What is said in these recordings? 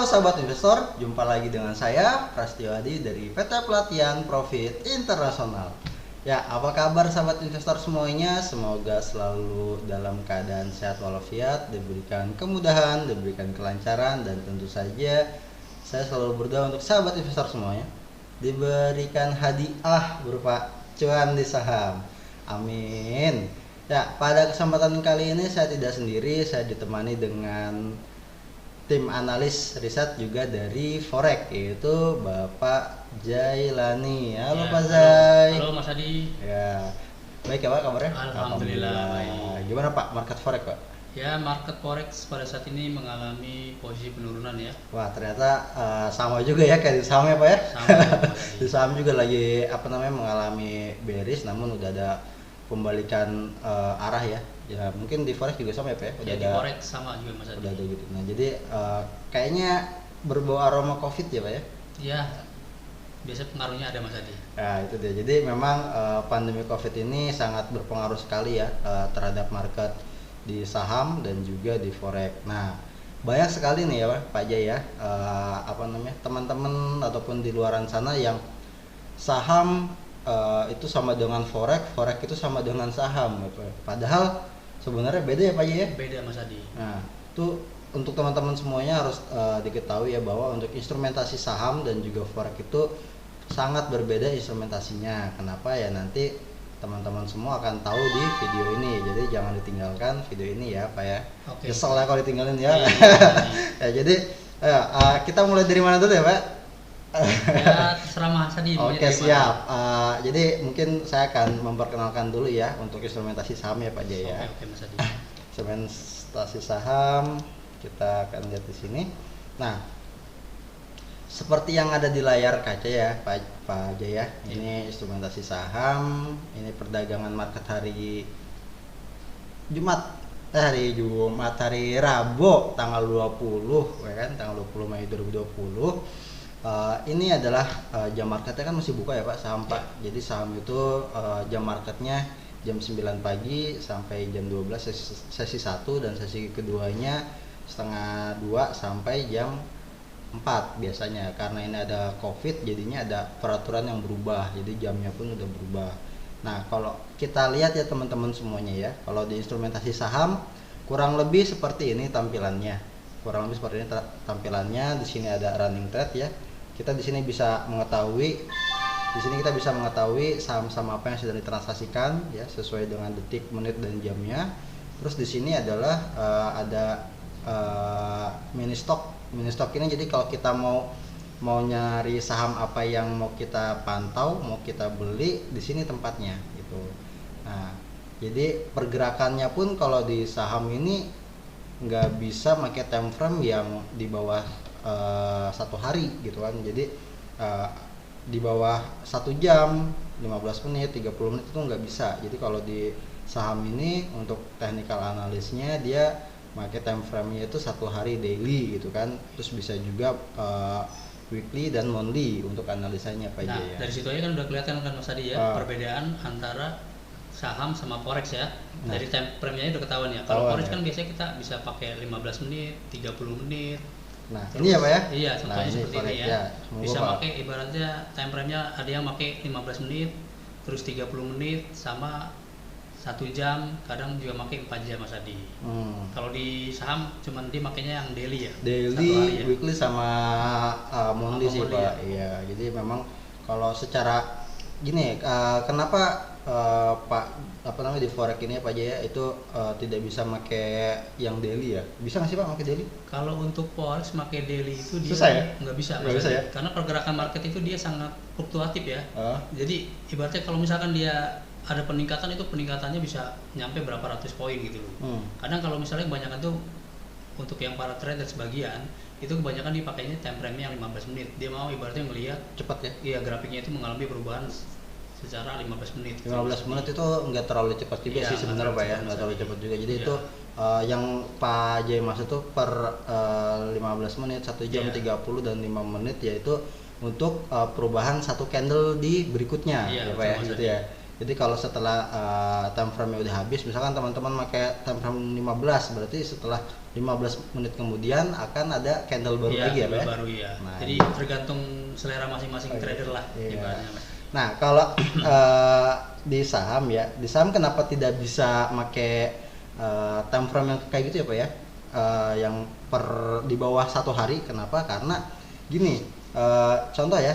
sahabat investor, jumpa lagi dengan saya Prasetyo Adi dari PT Pelatihan Profit Internasional. Ya, apa kabar sahabat investor semuanya? Semoga selalu dalam keadaan sehat walafiat, diberikan kemudahan, diberikan kelancaran, dan tentu saja saya selalu berdoa untuk sahabat investor semuanya diberikan hadiah berupa cuan di saham. Amin. Ya, pada kesempatan kali ini saya tidak sendiri, saya ditemani dengan tim analis riset juga dari Forex, yaitu Bapak Jailani. Halo Ya, Pak Zai. halo Mas Adi. Ya, baik ya Pak kabarnya? Alhamdulillah baik. Gimana Pak market Forex Pak? Ya, market forex pada saat ini mengalami posisi penurunan ya. Wah, ternyata sama juga ya kayak di saham ya Pak ya? Sama ya, Mas Adi. Di saham juga lagi mengalami bearish, namun udah ada pembalikan arah ya. Ya mungkin di forex juga sama ya Pak ya? Udah Ya, di ada, forex sama juga Mas Adi. udah ada gitu. Nah jadi kayaknya berbau aroma COVID ya Pak ya? Ya, biasa pengaruhnya ada Mas Adi. Nah itu dia. Jadi memang pandemi COVID ini sangat berpengaruh sekali ya terhadap market di saham dan juga di forex. Nah banyak sekali nih ya Pak Jay ya teman-teman ataupun di luaran sana yang saham itu sama dengan forex, forex itu sama dengan saham gitu. Padahal sebenarnya beda ya Pak Jay ya? Beda Mas Adi. Nah itu untuk teman-teman semuanya harus diketahui ya bahwa untuk instrumentasi saham dan juga forex itu sangat berbeda instrumentasinya. Kenapa ya, nanti teman-teman semua akan tahu di video ini, jadi jangan ditinggalkan video ini ya Pak ya. Oke. Kesel ya kalau ditinggalin ya. Iya, Ya jadi kita mulai dari mana dulu ya Pak? Ya, terserah Mas Adi. maunya Oke dari mana. siap. Jadi mungkin saya akan memperkenalkan dulu ya untuk instrumentasi saham ya Pak Jaya. Oke, Mas Adi. Instrumentasi saham kita akan lihat di sini. Nah, seperti yang ada di layar kaca ya Pak Jaya, ini instrumentasi saham, ini perdagangan market hari hari Rabu tanggal 20 ya kan, tanggal 20 Mei 2020. Ini adalah jam marketnya kan masih buka ya Pak saham Pak. Jadi saham itu jam marketnya jam 9 pagi sampai jam 12 sesi 1, dan sesi keduanya setengah 2 sampai jam 4 biasanya. Karena ini ada COVID jadinya ada peraturan yang berubah, jadi jamnya pun udah berubah. Nah kalau kita lihat ya teman-teman semuanya ya, kalau di instrumentasi saham kurang lebih seperti ini tampilannya. Di sini ada running trade ya. Kita di sini bisa mengetahui saham-saham apa yang sedang ditransaksikan ya, sesuai dengan detik, menit, dan jamnya. Terus di sini adalah ada mini stock ini. Jadi kalau kita mau nyari saham apa yang mau kita pantau, mau kita beli, di sini tempatnya gitu. Nah jadi pergerakannya pun kalau di saham ini nggak bisa pakai time frame yang di bawah 1 hari gitu kan. Jadi di bawah 1 jam, 15 menit, 30 menit itu nggak bisa. Jadi kalau di saham ini untuk technical analisnya dia pakai time frame-nya itu 1 hari daily gitu kan. Terus bisa juga weekly dan monthly untuk analisanya Pak Nah, Jaya. dari situ aja kan udah kelihatan kan Mas Adi ya, perbedaan antara saham sama forex ya. Nah, Dari time frame-nya udah ketahuan ya. Kalau ketahuan forex ya. kan biasanya kita bisa pakai 15 menit, 30 menit. Nah Terus, ini ya Pak ya. Iya, contohnya ini seperti forex ini ya. Semoga Bisa Pak. pakai ibaratnya time frame-nya ada yang pakai 15 menit, terus 30 menit sama 1 jam, kadang juga pakai 4 jam Mas Adi. Kalau di saham cuman dia makainya yang daily ya. Daily, 1 hari ya. weekly sama monthly sih monthly Pak. Iya, jadi memang kalau secara gini kenapa Pak di forex ini Pak Jaya itu tidak bisa pakai yang daily ya? Bisa nggak sih Pak pakai daily? Kalau untuk forex pakai daily itu dia Susah ya? nggak bisa, Nggak Mas bisa Adi. ya? Karena pergerakan market itu dia sangat fluktuatif ya. Jadi ibaratnya kalau misalkan dia ada peningkatan, itu peningkatannya bisa nyampe berapa ratus poin gitu loh. Kadang kalau misalnya kebanyakan tuh untuk yang para trader sebagian itu kebanyakan dipakainya time frame-nya yang 15 menit. Dia mau ibaratnya ngelihat Cepat ya? iya grafiknya itu mengalami perubahan secara 15 menit. 15 menit itu nggak terlalu cepat juga Iya, sih sebenarnya Pak ya, nggak terlalu cepat juga. Jadi itu yang Pak Jay maksud tuh per 15 menit, 1 jam 30 dan 5 menit, yaitu untuk perubahan 1 candle di berikutnya ya Pak ya, gitu ya. Jadi kalau setelah time frame udah habis, misalkan teman-teman pakai time frame 15, berarti setelah 15 menit kemudian akan ada candle baru lagi ya, Pak? Baru ya. Nah, jadi tergantung selera masing-masing trader lah. Nah, kalau di saham ya, di saham kenapa tidak bisa pakai time frame yang kayak gitu ya, Pak ya? Yang di bawah 1 hari, kenapa? Karena gini, contoh ya,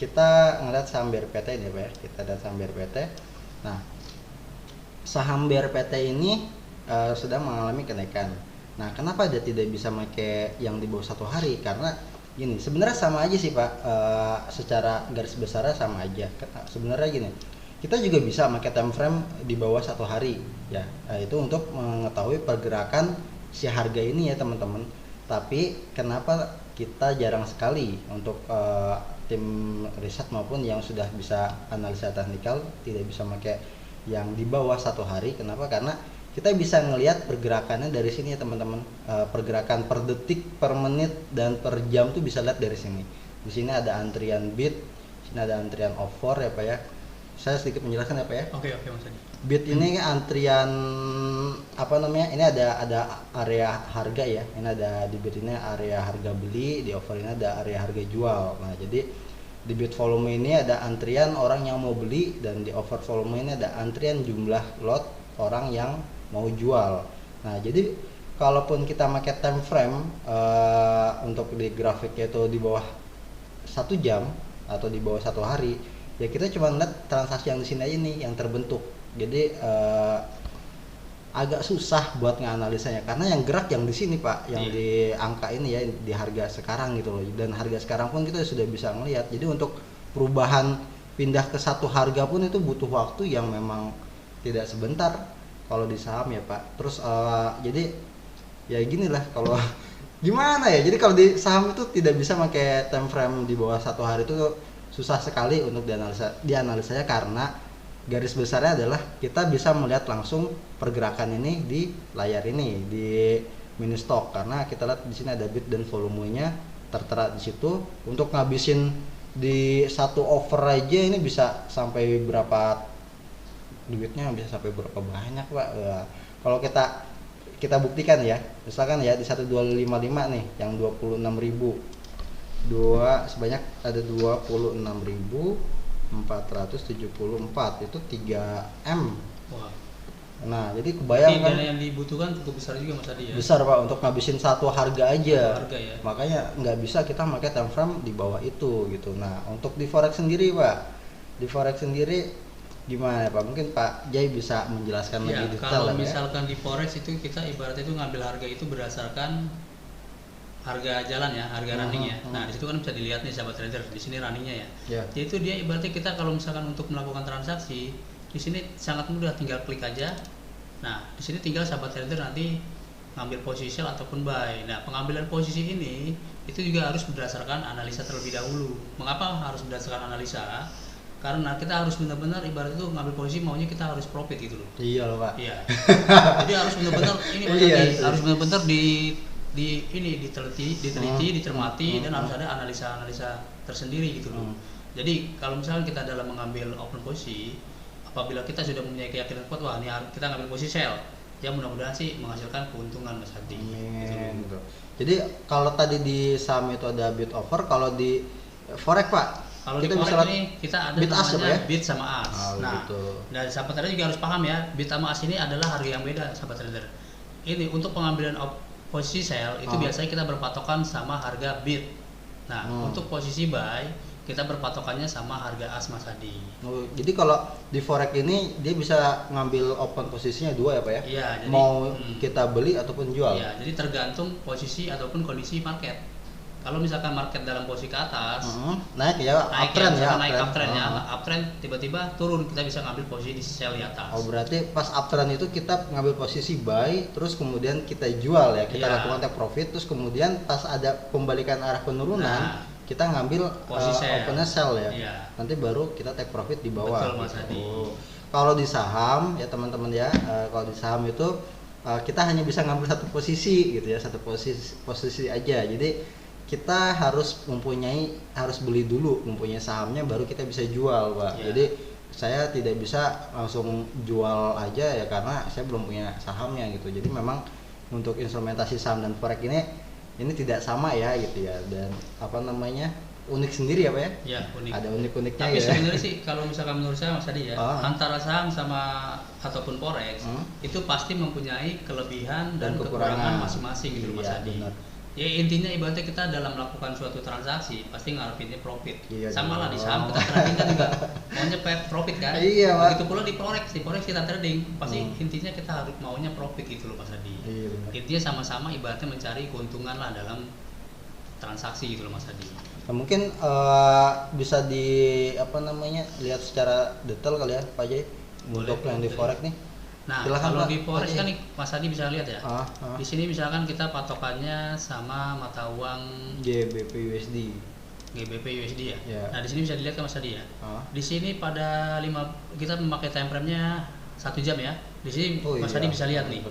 kita ngeliat saham BRPT ini Pak ya, kita lihat saham BRPT. Nah, saham BRPT ini sedang mengalami kenaikan. Nah, kenapa dia tidak bisa pakai yang di bawah 1 hari? Karena gini, sebenarnya sama aja sih Pak, secara garis besarnya sama aja. Sebenarnya gini, kita juga bisa pakai time frame di bawah 1 hari ya, itu untuk mengetahui pergerakan si harga ini ya teman-teman. Tapi kenapa kita jarang sekali untuk tim riset maupun yang sudah bisa analisa teknikal tidak bisa pakai yang di bawah 1 hari? Kenapa? Karena kita bisa ngelihat pergerakannya dari sini ya teman-teman. Pergerakan per detik, per menit, dan per jam tuh bisa lihat dari sini. Di sini ada antrian bid, sini ada antrian offer ya Pak ya. Saya sedikit menjelaskan ya Pak ya. Oke Mas Adi. Bid ini antrian apa namanya? Ini ada area harga ya. Ini ada di bid ini area harga beli, di offer ini ada area harga jual. Nah, jadi di bid volume ini ada antrian orang yang mau beli, dan di offer volume ini ada antrian jumlah lot orang yang mau jual. Nah, jadi kalaupun kita pakai time frame untuk di grafiknya itu di bawah 1 jam atau di bawah 1 hari, ya kita cuma lihat transaksi yang di sini aja nih yang terbentuk. Jadi agak susah buat nganalisanya karena yang gerak yang di sini Pak, yang di angka ini ya, di harga sekarang gitu loh. Dan harga sekarang pun kita sudah bisa melihat. Jadi untuk perubahan pindah ke satu harga pun itu butuh waktu yang memang tidak sebentar kalau di saham ya Pak. Terus jadi ya gini lah kalau gimana ya. Jadi kalau di saham itu tidak bisa pakai time frame di bawah 1 hari, itu susah sekali untuk dianalisanya karena garis besarnya adalah kita bisa melihat langsung pergerakan ini di layar ini di mini stock, karena kita lihat di sini ada bid dan volumenya tertera di situ. Untuk ngabisin di satu offer aja ini bisa sampai berapa duitnya, bisa sampai berapa banyak Pak. Kalau kita buktikan ya, misalkan ya di 1255 nih yang 26.000 sebanyak ada 26.474 itu 3M. Wah. Nah, jadi kebayang kan dana yang dibutuhkan cukup besar juga Mas Adi ya. Besar Pak, untuk ngabisin satu harga aja. Ya. Makanya nggak bisa kita pakai time frame di bawah itu gitu. Nah, untuk di forex sendiri Pak, di forex sendiri gimana Pak? Mungkin Pak Jai bisa menjelaskan lebih detail. Kalau misalkan di forex itu kita ibaratnya itu ngambil harga itu berdasarkan harga jalan ya, harga running ya. Nah, di situ kan bisa dilihat nih sahabat trader, di sini runningnya ya. Jadi itu dia ibaratnya kita kalau misalkan untuk melakukan transaksi, di sini sangat mudah, tinggal klik aja. Nah, di sini tinggal sahabat trader nanti ngambil posisi sell ataupun buy. Nah, pengambilan posisi ini itu juga harus berdasarkan analisa terlebih dahulu. Mengapa harus berdasarkan analisa? Karena kita harus benar-benar ibarat itu ngambil posisi maunya kita harus profit gitu loh. Iya loh Pak. Iya. Jadi harus benar-benar ini harus benar-benar diteliti, dicermati, dan harus ada analisa tersendiri gitu loh. Jadi kalau misalkan kita dalam mengambil open posisi, apabila kita sudah mempunyai keyakinan kuat, wah ini kita ngambil posisi sell, ya mudah-mudahan sih menghasilkan keuntungan Mas Hadi. Gitu. Jadi kalau tadi di saham itu ada bid offer, kalau di forex Pak, kalau kita di forex ini kita ada bid namanya bid sama ask. Nah, gitu. Dan sahabat trader juga harus paham ya, bid sama ask ini adalah harga yang beda sahabat trader. Ini untuk pengambilan posisi sell itu biasanya kita berpatokan sama harga bid. Nah, untuk posisi buy kita berpatokannya sama harga ask Mas Hadi. Jadi kalau di forex ini dia bisa ngambil open posisinya 2 ya Pak ya? Iya, jadi mau kita beli ataupun jual. Iya, jadi tergantung posisi ataupun kondisi market. Kalau misalkan market dalam posisi ke atas, naik ya, uptrend ya, uptrend tiba-tiba turun, kita bisa ngambil posisi di sell di atas. Oh, berarti pas uptrend itu kita ngambil posisi buy, terus kemudian kita jual ya, kita lakukan take profit, terus kemudian pas ada pembalikan arah penurunan, kita ngambil opennya sell ya. Nanti baru kita take profit di bawah. Betul Mas Hadi. Kalau di saham ya teman-teman ya, kalau di saham itu kita hanya bisa ngambil satu posisi gitu ya, satu posisi aja. Jadi kita harus beli dulu, mempunyai sahamnya baru kita bisa jual Pak. Jadi saya tidak bisa langsung jual aja ya karena saya belum punya sahamnya gitu. Jadi memang untuk instrumentasi saham dan forex ini tidak sama ya gitu ya, dan apa namanya, unik sendiri ya Pak ya? Ya, unik. Ada unik-uniknya. Tapi ya. sebenarnya sih kalau misalkan menurut saya Mas Adi ya, antara saham sama ataupun forex itu pasti mempunyai kelebihan dan kekurangan masing-masing gitu Mas Adi. Benar. Ya intinya ibaratnya kita dalam melakukan suatu transaksi pasti ngarepinnya profit. Sama lah di saham kita trading kan juga maunya profit kan. Iya, Pak. Begitu pula di forex kita trading pasti intinya kita harus maunya profit gitu loh Mas Adi. Iya, intinya sama-sama ibaratnya mencari keuntungan lah dalam transaksi gitu loh Mas Adi. Nah, mungkin bisa di apa namanya lihat secara detail kali ya Pak Jai untuk yang di forex nih. Nah, silahkan, kalau di forex kan nih Mas Adi bisa lihat ya. Di sini misalkan kita patokannya sama mata uang GBP USD. GBP USD ya. Nah, di sini bisa dilihat kan Mas Adi ya. Di sini pada kita memakai time frame-nya 1 jam ya. Di sini Mas Adi bisa lihat nih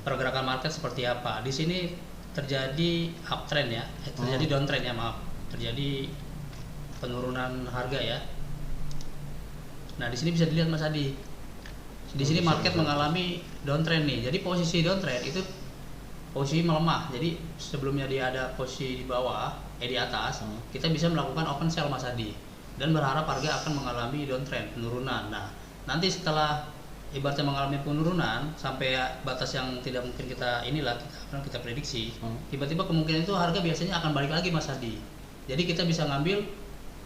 pergerakan market seperti apa. Di sini terjadi uptrend ya, terjadi downtrend ya, maaf. Terjadi penurunan harga ya. Nah, di sini bisa dilihat Mas Adi. Di sini market mengalami downtrend nih. Jadi posisi downtrend itu posisi melemah. Jadi sebelumnya dia ada posisi di bawah, di atas, kita bisa melakukan open sell Mas Adi dan berharap harga akan mengalami downtrend, penurunan. Nah, nanti setelah ibaratnya mengalami penurunan sampai batas yang tidak mungkin kita prediksi, tiba-tiba kemungkinan itu harga biasanya akan balik lagi Mas Adi. Jadi kita bisa ngambil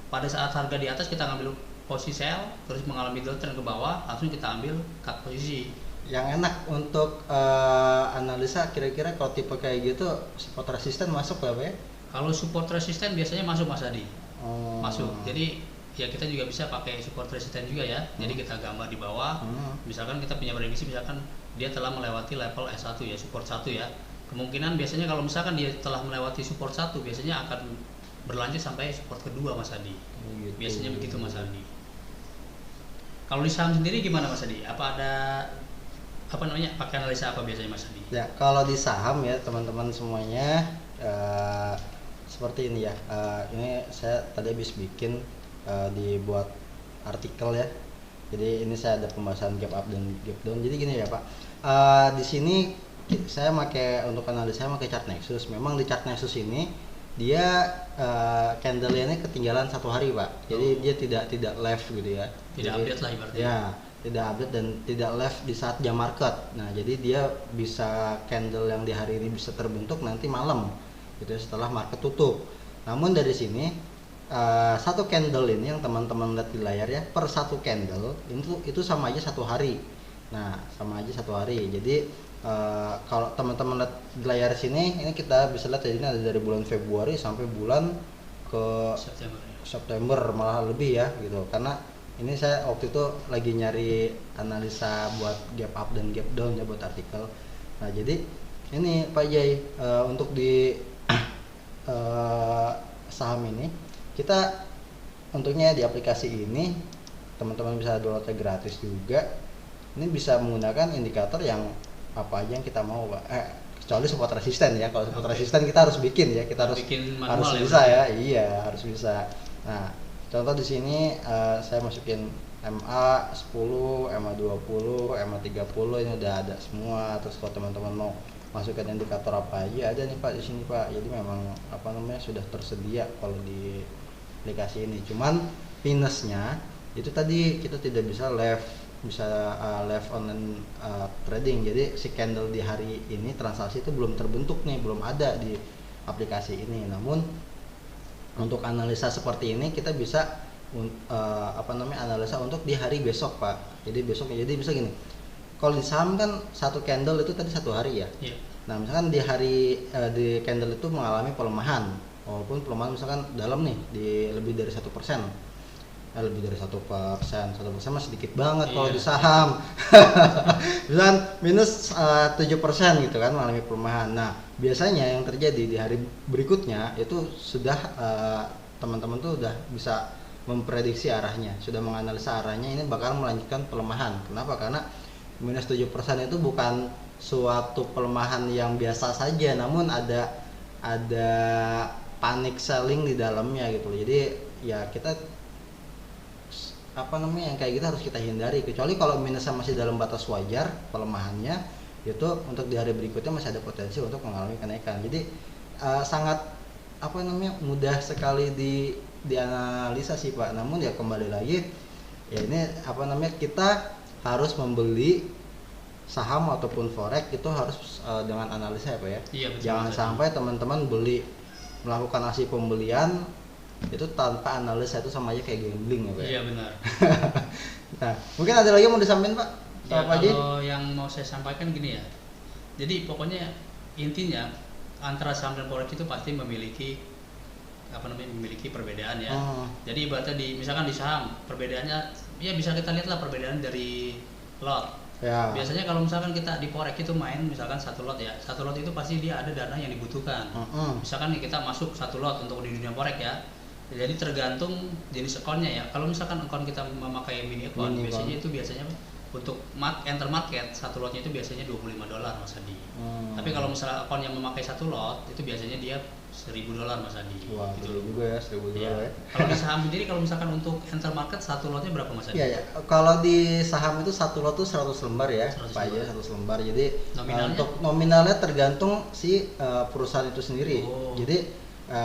pada saat harga di atas kita ngambil posisi sell, terus mengalami downtrend ke bawah, langsung kita ambil cut posisi. Yang enak untuk analisa kira-kira kalau tipe kayak gitu support resisten masuk nggak Pak ya? Kalau support resisten biasanya masuk Mas Adi. Masuk. Jadi ya kita juga bisa pakai support resisten juga ya. Jadi kita gambar di bawah. Misalkan kita punya prediksi misalkan dia telah melewati level S1 ya, support 1 ya. Kemungkinan biasanya kalau misalkan dia telah melewati support 1 biasanya akan berlanjut sampai support kedua Mas Adi. Gitu. Biasanya begitu Mas Adi. Kalau di saham sendiri gimana Mas Adi? Apa ada pakai analisa apa biasanya Mas Adi? Ya, kalau di saham ya teman-teman semuanya seperti ini ya. Ini saya tadi habis bikin dibuat artikel ya. Jadi ini saya ada pembahasan gap up dan gap down. Jadi gini ya Pak. Di sini saya untuk analisa pakai chart Nexus. Memang di chart Nexus ini dia candle-nya ini ketinggalan 1 hari Pak. Jadi dia tidak left gitu ya. Tidak update lah ibaratnya. Ya, tidak update dan tidak left di saat jam market. Nah, jadi dia bisa candle yang di hari ini bisa terbentuk nanti malam gitu ya, setelah market tutup. Namun dari sini satu candle ini yang teman-teman lihat di layar ya, per satu candle itu sama aja 1 hari. Nah, sama aja 1 hari. Jadi kalau teman-teman lihat di layar sini, ini kita bisa lihat ini ada dari bulan Februari sampai bulan ke September malah lebih ya gitu. Karena ini saya waktu itu lagi nyari analisa buat gap up dan gap down ya buat artikel. Nah, jadi ini Pak Jai untuk di saham ini kita untuknya di aplikasi ini teman-teman bisa downloadnya gratis juga. Ini bisa menggunakan indikator yang apa aja yang kita mau Pak. Kecuali support resisten ya. Kalau support resisten kita harus bikin ya, kita harus bisa ya. Iya, harus bisa. Nah, contoh di sini saya masukin MA10, MA20, MA30 ini udah ada semua. Terus kalau teman-teman mau masukkan indikator apa aja ada nih Pak di sini Pak. Jadi memang sudah tersedia kalau di aplikasi ini. Cuman minusnya itu tadi kita tidak bisa live online trading. Jadi si candle di hari ini transaksi itu belum terbentuk nih, belum ada di aplikasi ini. Namun untuk analisa seperti ini kita bisa analisa untuk di hari besok Pak. Jadi bisa gini. Kalau di saham kan satu candle itu tadi 1 hari ya. Yeah. Nah, misalkan di hari di candle itu mengalami pelemahan, walaupun pelemahan misalkan dalam nih di lebih dari 1%. Lebih dari 1% masih sedikit banget kalau di saham. Misalkan minus 7% gitu kan mengalami pelemahan. Nah, biasanya yang terjadi di hari berikutnya itu sudah teman-teman tuh udah bisa memprediksi arahnya, sudah menganalisa arahnya ini bakal melanjutkan pelemahan. Kenapa? Karena minus 7% itu bukan suatu pelemahan yang biasa saja, namun ada panic selling di dalamnya gitu. Jadi ya kita apa namanya yang kayak gitu harus kita hindari, kecuali kalau minusnya masih dalam batas wajar pelemahannya, itu untuk di hari berikutnya masih ada potensi untuk mengalami kenaikan. Jadi sangat apa namanya mudah sekali dianalisa sih Pak. Namun ya kembali lagi ya ini apa namanya kita harus membeli saham ataupun forex itu harus dengan analisa ya Pak ya. Iya, betul, Jangan sampai teman-teman melakukan aksi pembelian itu tanpa analisa, itu sama aja kayak gambling ya Pak. Iya benar. Nah mungkin ada lagi yang mau disampaikan Pak? Ya, kalau yang mau saya sampaikan gini ya, jadi pokoknya intinya antara saham dan forex itu pasti memiliki perbedaan ya. Jadi ibaratnya misalkan di saham perbedaannya ya bisa kita lihat lah perbedaan dari lot. Ya. Biasanya kalau misalkan kita di forex itu main misalkan satu lot ya, satu lot itu pasti dia ada dana yang dibutuhkan. Misalkan kita masuk satu lot untuk di dunia forex ya. Jadi tergantung jenis akunnya ya. Kalau misalkan akun kita memakai mini account, biasanya untuk enter market satu lotnya itu biasanya $25 Mas Adi. Tapi kalau misalnya akun yang memakai satu lot itu biasanya dia $1.000 Mas Adi. Wah, gitu juga ya, $1.000 ya. Kalau di saham sendiri kalau misalkan untuk enter market satu lotnya berapa Mas Adi? Iya ya. Kalau di saham itu satu lot tuh 100 lembar ya. 100 lembar. Jadi untuk nominalnya tergantung si perusahaan itu sendiri. Jadi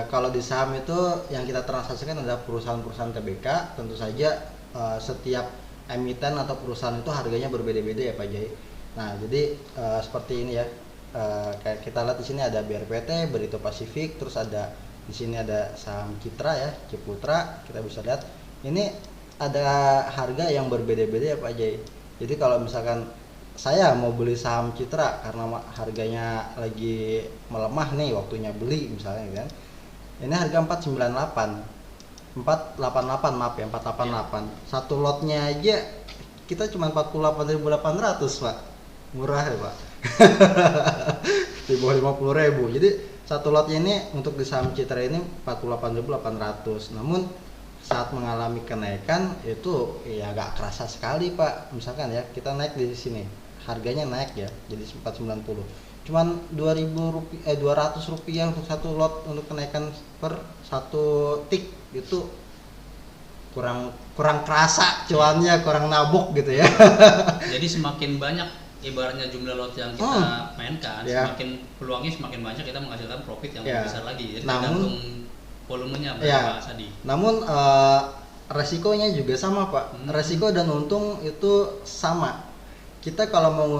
kalau di saham itu yang kita transaksikan adalah perusahaan-perusahaan TBK, tentu saja setiap emiten atau perusahaan itu harganya berbeda-beda ya Pak Jai. Nah jadi seperti ini ya, kayak kita lihat di sini ada BRPT, Barito Pacific, terus ada di sini ada saham Citra ya, Ciputra. Kita bisa lihat ini ada harga yang berbeda-beda ya Pak Jai. Jadi kalau misalkan saya mau beli saham Citra karena harganya lagi melemah nih, waktunya beli misalnya kan, ini harga 488 maaf ya, 488. Satu lotnya aja kita cuma 48.800 Pak. Murah ya Pak. Di bawah 50.000. Jadi satu lotnya ini untuk di saham Citra ini 48.800. Namun saat mengalami kenaikan itu ya agak kerasa sekali Pak. Misalkan ya kita naik di sini, harganya naik ya jadi 490. Cuman Rp200 untuk satu lot untuk kenaikan per satu tik, itu kurang kerasa cuannya, kurang nabok gitu ya. Jadi semakin banyak ibaratnya jumlah lot yang kita mainkan, semakin peluangnya semakin banyak kita menghasilkan profit yang lebih besar lagi. Jadi tergantung volumenya berapa Sadi. Namun resikonya juga sama Pak. Resiko dan untung itu sama. Kita kalau mau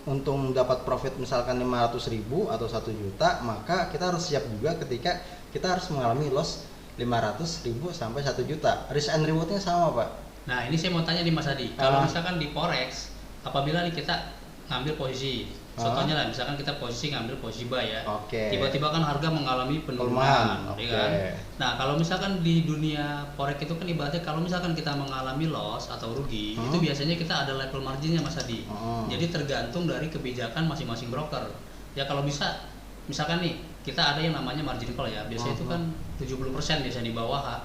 untung dapat profit misalkan 500.000 atau 1 juta, maka kita harus siap juga ketika kita harus mengalami loss 500.000 sampai 1 juta. Risk and rewardnya sama Pak. Nah ini saya mau tanya nih Mas Adi, kalau misalkan di forex apabila nih kita ngambil posisi, contohnya lah misalkan kita ngambil posisi buy ya, tiba-tiba kan harga mengalami penurunan, ya kan? Nah kalau misalkan di dunia forex itu kan ibaratnya kalau misalkan kita mengalami loss atau rugi, itu biasanya kita ada level marginnya Mas Adi. Jadi tergantung dari kebijakan masing-masing broker. Ya kalau bisa, misalkan nih kita ada yang namanya margin call ya, biasanya itu kan 70% biasanya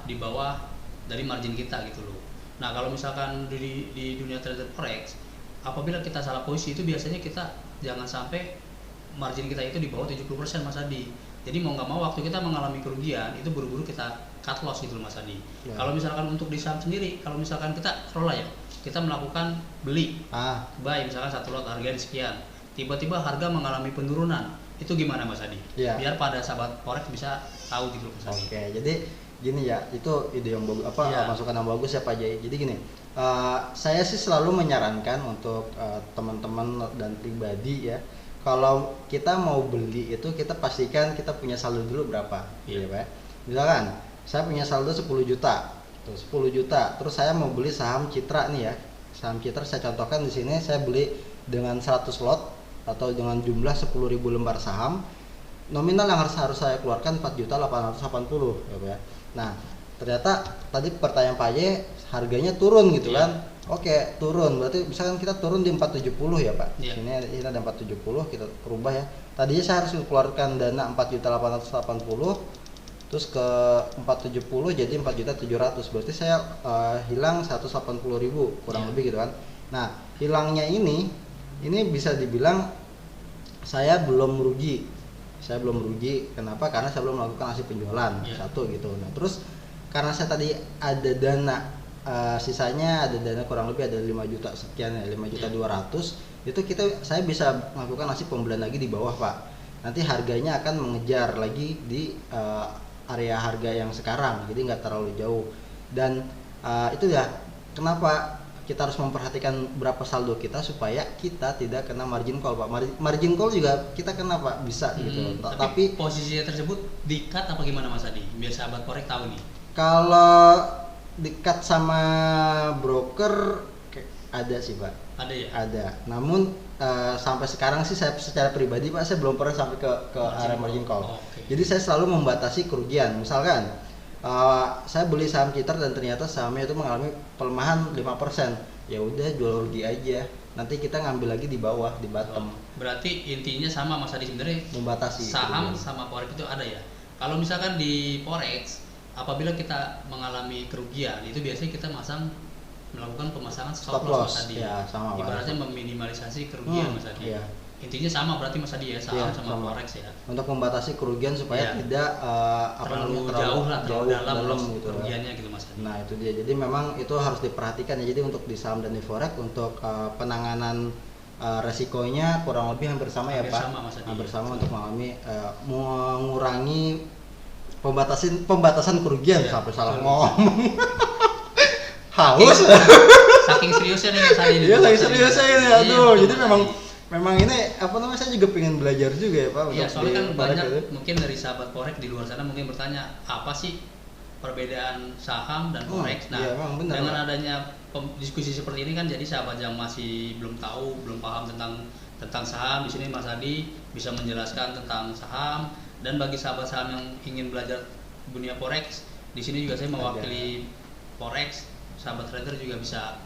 di bawah dari margin kita gitu loh. Nah kalau misalkan di dunia trader forex, apabila kita salah posisi itu biasanya kita jangan sampai margin kita itu di bawah 70% Mas Adi. Jadi mau nggak mau waktu kita mengalami kerugian itu buru-buru kita cut loss gitu Mas Adi. Kalau misalkan untuk di saham sendiri, kalau misalkan kita kelola ya, kita melakukan beli, buy misalkan satu lot harganya sekian, tiba-tiba harga mengalami penurunan, itu gimana Mas Adi? Biar pada sahabat forex bisa tahu gitu Mas Adi. Jadi gini ya, itu ide yang bagus masukan yang bagus ya Pak Jai. Jadi gini, saya sih selalu menyarankan untuk teman-teman dan pribadi ya, kalau kita mau beli itu kita pastikan kita punya saldo dulu berapa, ya Pak. Misalkan saya punya saldo 10 juta, terus saya mau beli saham Citra nih ya, saham Citra saya contohkan di sini, saya beli dengan 100 lot atau dengan jumlah 10.000 lembar saham, nominal yang harus saya keluarkan 4.880 ya Pak ya. Nah ternyata tadi pertanyaan Pak Ye, harganya turun gitu kan. Oke, turun berarti misalkan kita turun di 470 ya Pak. Ini ada 470, kita rubah ya. Tadinya saya harus keluarkan dana 4.880, terus ke 470 jadi 4.700, berarti saya hilang 180.000 kurang lebih gitu kan. Nah hilangnya ini bisa dibilang saya belum merugi. Kenapa? Karena saya belum melakukan aksi penjualan, satu gitu. Nah terus karena saya tadi ada dana sisanya ada dana kurang lebih ada 5 juta sekian ya, 5 juta 200 itu saya bisa melakukan nasib pembelian lagi di bawah Pak. Nanti harganya akan mengejar lagi di area harga yang sekarang, jadi nggak terlalu jauh. Dan itu ya kenapa kita harus memperhatikan berapa saldo kita supaya kita tidak kena margin call Pak. Margin call juga kita kena Pak, bisa gitu. Tapi posisinya tersebut di-cut apa gimana Mas Adi? Biar sahabat korek tahu nih. Kalau di-cut sama broker ada sih Pak. Ada ya? Ada. Namun sampai sekarang sih saya secara pribadi Pak, saya belum pernah sampai ke area margin call. Jadi saya selalu membatasi kerugian. Misalkan saya beli saham Citra dan ternyata sahamnya itu mengalami pelemahan 5%. Ya udah jual rugi aja. Nanti kita ngambil lagi di bawah, di bottom. Berarti intinya sama Mas Adi sebenarnya, membatasi saham sama forex itu ada ya. Kalau misalkan di forex apabila kita mengalami kerugian itu biasanya kita melakukan pemasangan stop loss Mas Adi. Ya, sama ibaratnya meminimalisasi kerugian Mas Adi. Iya. Intinya sama berarti Mas Adi ya, saham sama forex ya. Untuk membatasi kerugian supaya tidak terlalu dalam gitu kerugiannya gitu Mas Adi. Nah, itu dia. Jadi memang itu harus diperhatikan ya. Jadi untuk di saham dan di forex untuk penanganan resikonya kurang lebih hampir sama ya Pak. Hampir sama untuk mengurangi pembatasan kerugian sampai salah ngomong. Haus. Saking seriusnya nih Mas Adi. Iya, saking seriusnya ini. Aduh, jadi memang ini saya juga pengen belajar juga ya Pak. Iya, soalnya kan banyak mungkin dari sahabat forex di luar sana mungkin bertanya apa sih perbedaan saham dan forex. Nah, dengan adanya diskusi seperti ini kan jadi sahabat yang masih belum tahu, belum paham tentang saham, di sini Mas Adi bisa menjelaskan tentang saham. Dan bagi sahabat saham yang ingin belajar dunia forex, di sini juga saya mewakili forex, sahabat trader juga bisa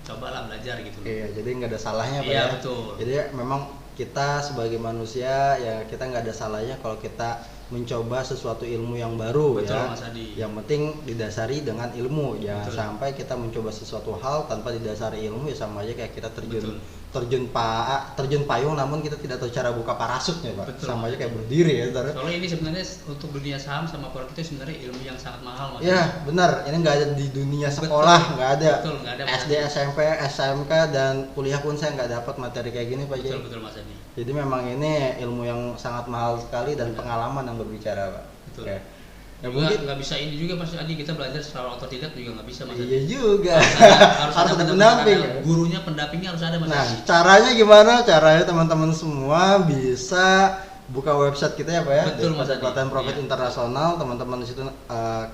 cobalah belajar gitu. Iya, jadi nggak ada salahnya Pak. Iya, betul. Jadi memang kita sebagai manusia ya kita nggak ada salahnya kalau kita mencoba sesuatu ilmu yang baru. Betul, ya. Mas Adi. Yang penting didasari dengan ilmu. Jangan sampai kita mencoba sesuatu hal tanpa didasari ilmu, ya sama aja kayak kita terjun payung namun kita tidak tahu cara buka parasutnya Pak. Betul. Sama aja kayak berdiri ya. Soalnya ini sebenarnya untuk dunia saham sama forex itu sebenarnya ilmu yang sangat mahal Mas. Iya, benar. Ini nggak ada di dunia sekolah, nggak ada. Betul, nggak ada. SD, SMP, SMK dan kuliah pun saya nggak dapat materi kayak gini Pak. Betul Mas Adi. Jadi memang ini ilmu yang sangat mahal sekali dan pengalaman yang berbicara Pak. Betul. Okay. Ya, mungkin nggak bisa ini juga Mas Adi, kita belajar secara otodidak juga nggak bisa Mas Adi. Iya juga. Harus ada pendamping. Gurunya, pendampingnya harus ada Mas Adi. Nah, caranya gimana? Caranya teman-teman semua bisa buka website kita ya Pak ya. Betul Mas Adi. Pelatihan Profit Internasional, teman-teman di situ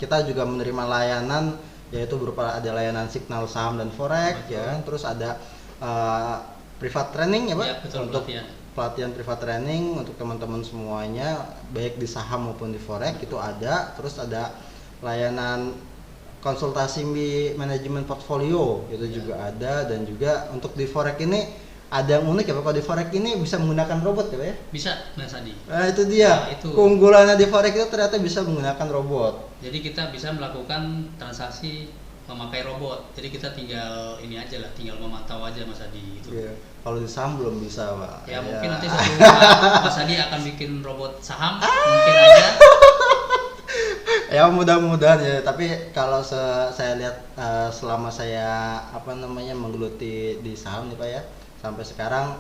kita juga menerima layanan yaitu berupa ada layanan signal saham dan forex ya. Terus ada private training ya Pak. Ya, betul, untuk pelatihan private training untuk teman-teman semuanya baik di saham maupun di forex itu ada. Terus ada layanan konsultasi manajemen portfolio itu juga ada. Dan juga untuk di forex ini ada yang unik ya Pak, kalau di forex ini bisa menggunakan robot ya Pak ya? Bisa Mas Adi. Nah itu dia, keunggulannya di forex itu ternyata bisa menggunakan robot. Jadi kita bisa melakukan transaksi memakai robot, jadi kita tinggal ini aja lah, tinggal memantau aja Mas Adi itu. Iya. Kalau di saham belum bisa Pak. Ya mungkin nanti suatu Mas Adi akan bikin robot saham, mungkin aja. Ya mudah-mudahan ya. Tapi kalau saya lihat selama saya menggeluti di saham nih Pak ya, sampai sekarang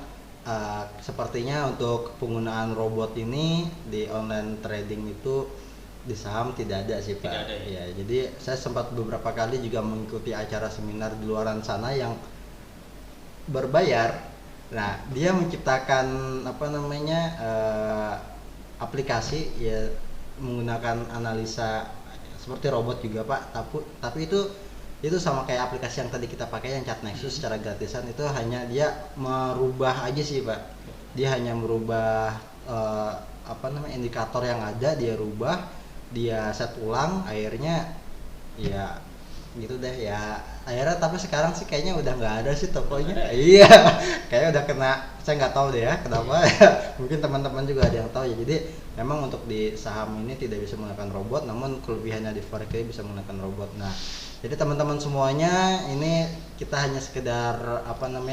sepertinya untuk penggunaan robot ini di online trading itu di saham tidak ada sih Pak. Tidak ada ya. Jadi saya sempat beberapa kali juga mengikuti acara seminar di luaran sana yang berbayar. Nah, dia menciptakan aplikasi ya menggunakan analisa seperti robot juga Pak. Tapi itu sama kayak aplikasi yang tadi kita pakai yang Chat Nexus secara gratisan, itu hanya dia merubah aja sih Pak. Dia hanya merubah indikator yang ada, dia rubah, dia set ulang, akhirnya ya gitu deh ya. Akhirnya tapi sekarang sih kayaknya udah nggak ada sih tokonya. Iya, kayaknya udah kena, saya nggak tahu deh ya kenapa. Mungkin teman-teman juga ada yang tahu ya. Jadi memang untuk di saham ini tidak bisa menggunakan robot, namun kelebihannya di forex ini bisa menggunakan robot. Nah, jadi teman-teman semuanya ini kita hanya sekedar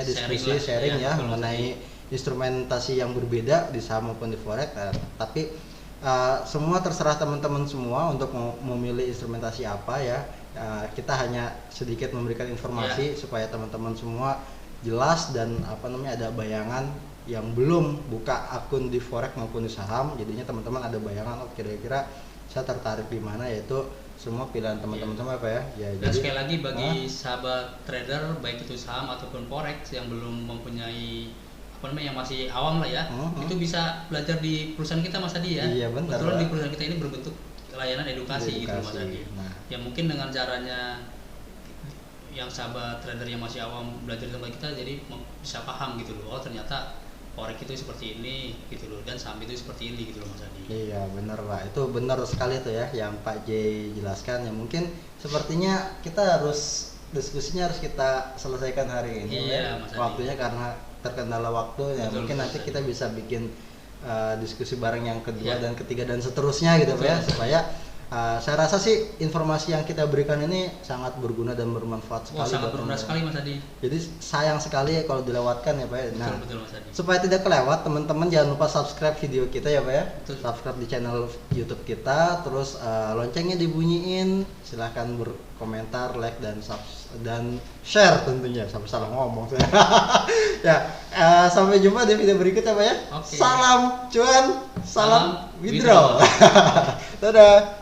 diskusi sharing ya mengenai instrumentasi yang berbeda di saham maupun di forex. Tapi semua terserah teman-teman semua untuk memilih instrumentasi apa ya. kita hanya sedikit memberikan informasi supaya teman-teman semua jelas dan ada bayangan yang belum buka akun di forex maupun di saham, jadinya teman-teman ada bayangan kira-kira saya tertarik di mana, yaitu semua pilihan teman-teman sama ya. Dan jadi, sekali lagi bagi sahabat trader baik itu saham ataupun forex yang belum mempunyai yang masih awam lah ya, itu bisa belajar di perusahaan kita Mas Adi ya. Iya benar. Kebetulan di perusahaan kita ini berbentuk layanan edukasi gitu Mas Adi. Nah, ya mungkin dengan caranya yang sahabat trader yang masih awam belajar sama kita, jadi bisa paham gitu loh, oh ternyata forex itu seperti ini gitu loh, dan saham itu seperti ini gitu loh Mas Adi. Iya benar Pak, itu benar sekali tuh ya yang Pak J jelaskan. Ya mungkin sepertinya kita harus diskusinya harus kita selesaikan hari ini ya. Mas Adi. Waktunya karena terkendala waktu ya. Betul, mungkin nanti kita bisa bikin diskusi bareng yang kedua dan ketiga dan seterusnya gitu Pak ya, supaya saya rasa sih informasi yang kita berikan ini sangat berguna dan bermanfaat sekali. Sangat berguna sekali Mas Adi. Jadi sayang sekali kalau dilewatkan ya Pak. Nah, betul Mas Adi. Supaya tidak kelewat, teman-teman jangan lupa subscribe video kita ya Pak ya. Betul. Subscribe di channel YouTube kita, terus loncengnya dibunyiin. Silahkan berkomentar, like dan share tentunya. Sampai salah ngomong saya. Ya, sampai jumpa di video berikutnya Pak ya. Okay. Salam cuan, salam withdraw. Dadah.